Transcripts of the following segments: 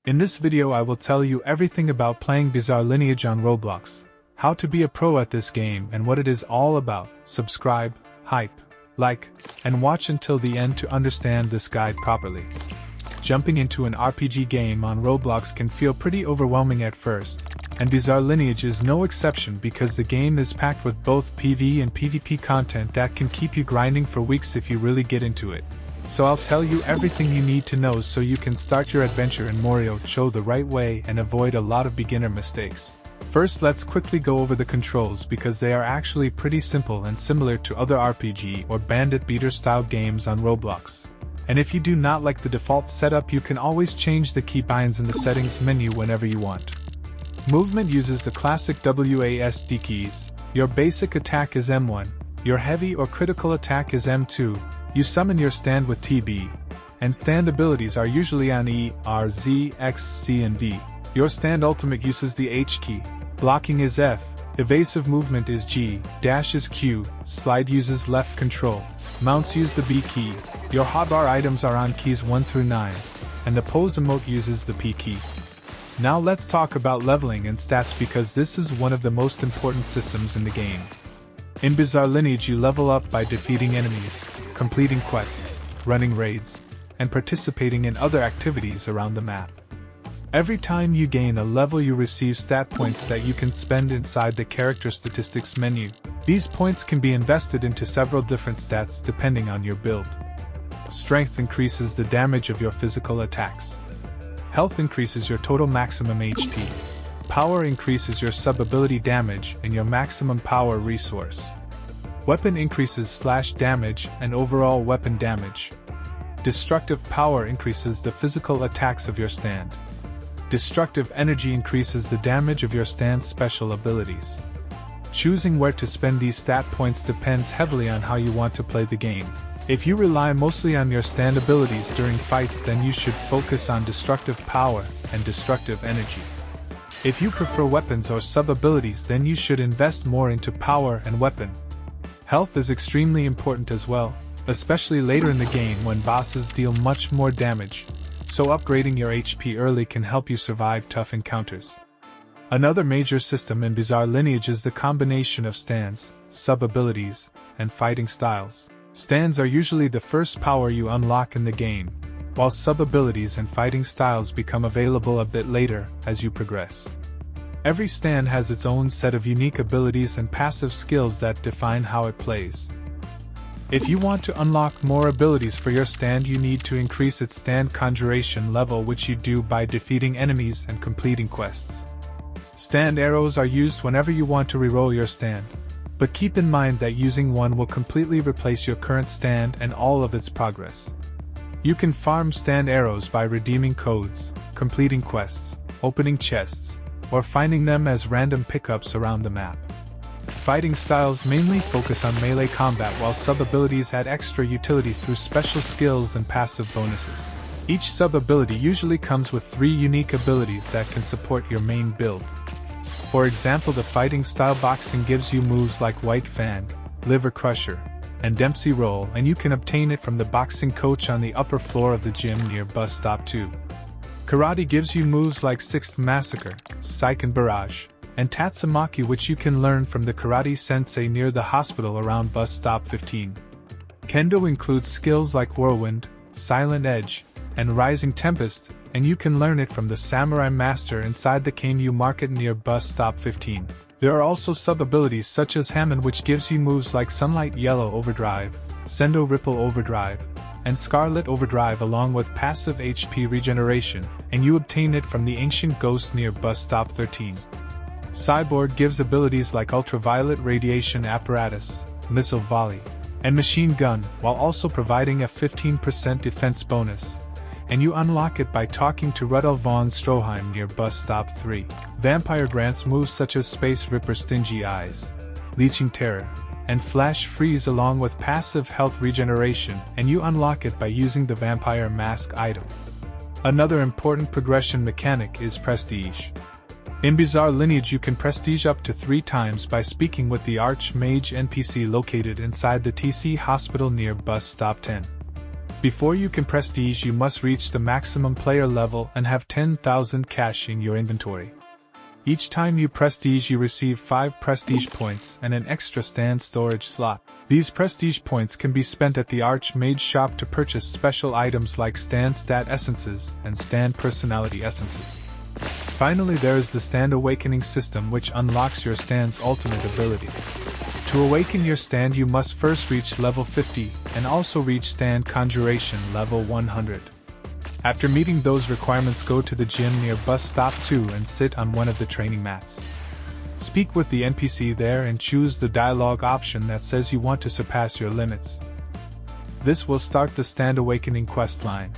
In this video I will tell you everything about playing Bizarre Lineage on Roblox, how to be a pro at this game and what it is all about. Subscribe, hype, like, and watch until the end to understand this guide properly. Jumping into an RPG game on Roblox can feel pretty overwhelming at first, and Bizarre Lineage is no exception because the game is packed with both PvE and PvP content that can keep you grinding for weeks if you really get into it. So I'll tell you everything you need to know so you can start your adventure in Moriocho the right way and avoid a lot of beginner mistakes. First, let's quickly go over the controls because they are actually pretty simple and similar to other RPG or bandit beater style games on Roblox. And if you do not like the default setup, you can always change the keybinds in the settings menu whenever you want. Movement uses the classic WASD keys. Your basic attack is M1. Your heavy or critical attack is M2. You summon your stand with TB. And stand abilities are usually on E, R, Z, X, C and V. Your stand ultimate uses the H key. Blocking is F. Evasive movement is G. Dash is Q. Slide uses left control. Mounts use the B key. Your hotbar items are on keys 1 through 9. And the pose emote uses the P key. Now let's talk about leveling and stats because this is one of the most important systems in the game. In Bizarre Lineage you level up by defeating enemies, completing quests, running raids, and participating in other activities around the map. Every time you gain a level you receive stat points that you can spend inside the character statistics menu. These points can be invested into several different stats depending on your build. Strength increases the damage of your physical attacks. Health increases your total maximum HP. Power increases your sub-ability damage and your maximum power resource. Weapon increases slash damage and overall weapon damage. Destructive power increases the physical attacks of your stand. Destructive energy increases the damage of your stand's special abilities. Choosing where to spend these stat points depends heavily on how you want to play the game. If you rely mostly on your stand abilities during fights, then you should focus on destructive power and destructive energy. If you prefer weapons or sub-abilities, then you should invest more into power and weapon. Health is extremely important as well, especially later in the game when bosses deal much more damage, so upgrading your HP early can help you survive tough encounters. Another major system in Bizarre Lineage is the combination of stands, sub-abilities, and fighting styles. Stands are usually the first power you unlock in the game, while sub-abilities and fighting styles become available a bit later as you progress. Every stand has its own set of unique abilities and passive skills that define how it plays. If you want to unlock more abilities for your stand, you need to increase its stand conjuration level, which you do by defeating enemies and completing quests. Stand arrows are used whenever you want to reroll your stand, but keep in mind that using one will completely replace your current stand and all of its progress. You can farm stand arrows by redeeming codes, completing quests, opening chests, or finding them as random pickups around the map. Fighting styles mainly focus on melee combat, while sub-abilities add extra utility through special skills and passive bonuses. Each sub-ability usually comes with 3 unique abilities that can support your main build. For example, the fighting style boxing gives you moves like White Fan, Liver Crusher, and Dempsey Roll, and you can obtain it from the boxing coach on the upper floor of the gym near Bus Stop 2. Karate gives you moves like Sixth Massacre, Psych and Barrage, and Tatsumaki, which you can learn from the karate sensei near the hospital around Bus Stop 15. Kendo includes skills like Whirlwind, Silent Edge, and Rising Tempest, and you can learn it from the Samurai Master inside the Keimyu Market near Bus Stop 15. There are also sub-abilities such as Hammond, which gives you moves like Sunlight Yellow Overdrive, Sendo Ripple Overdrive, and Scarlet Overdrive, along with passive HP regeneration, and you obtain it from the Ancient Ghost near Bus Stop 13. Cyborg gives abilities like Ultraviolet Radiation Apparatus, Missile Volley, and Machine Gun, while also providing a 15% defense bonus, and you unlock it by talking to Rudolf von Stroheim near Bus Stop 3. Vampire grants moves such as Space Ripper Stingy Eyes, Leeching Terror, and Flash Freeze, along with passive health regeneration, and you unlock it by using the Vampire Mask item. Another important progression mechanic is Prestige. In Bizarre Lineage you can prestige up to 3 times by speaking with the Archmage NPC located inside the TC Hospital near Bus Stop 10. Before you can prestige, you must reach the maximum player level and have 10,000 cash in your inventory. Each time you prestige, you receive 5 prestige points and an extra stand storage slot. These prestige points can be spent at the Archmage shop to purchase special items like stand stat essences and stand personality essences. Finally, there is the stand awakening system, which unlocks your stand's ultimate ability. To awaken your stand, you must first reach level 50 and also reach stand conjuration level 100. After meeting those requirements, go to the gym near bus stop 2 and sit on one of the training mats. Speak with the NPC there and choose the dialogue option that says you want to surpass your limits. This will start the Stand Awakening quest line.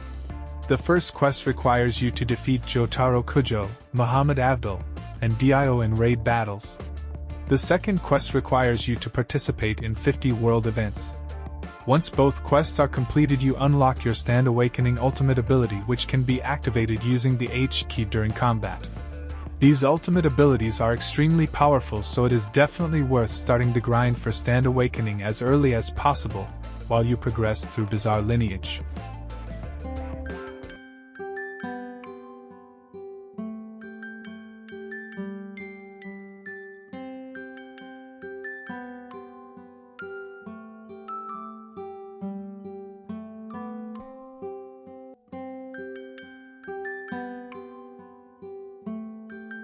The first quest requires you to defeat Jotaro Kujo, Muhammad Avdol, and Dio in raid battles. The second quest requires you to participate in 50 world events. Once both quests are completed, you unlock your Stand Awakening ultimate ability, which can be activated using the H key during combat. These ultimate abilities are extremely powerful, so it is definitely worth starting the grind for Stand Awakening as early as possible while you progress through Bizarre Lineage.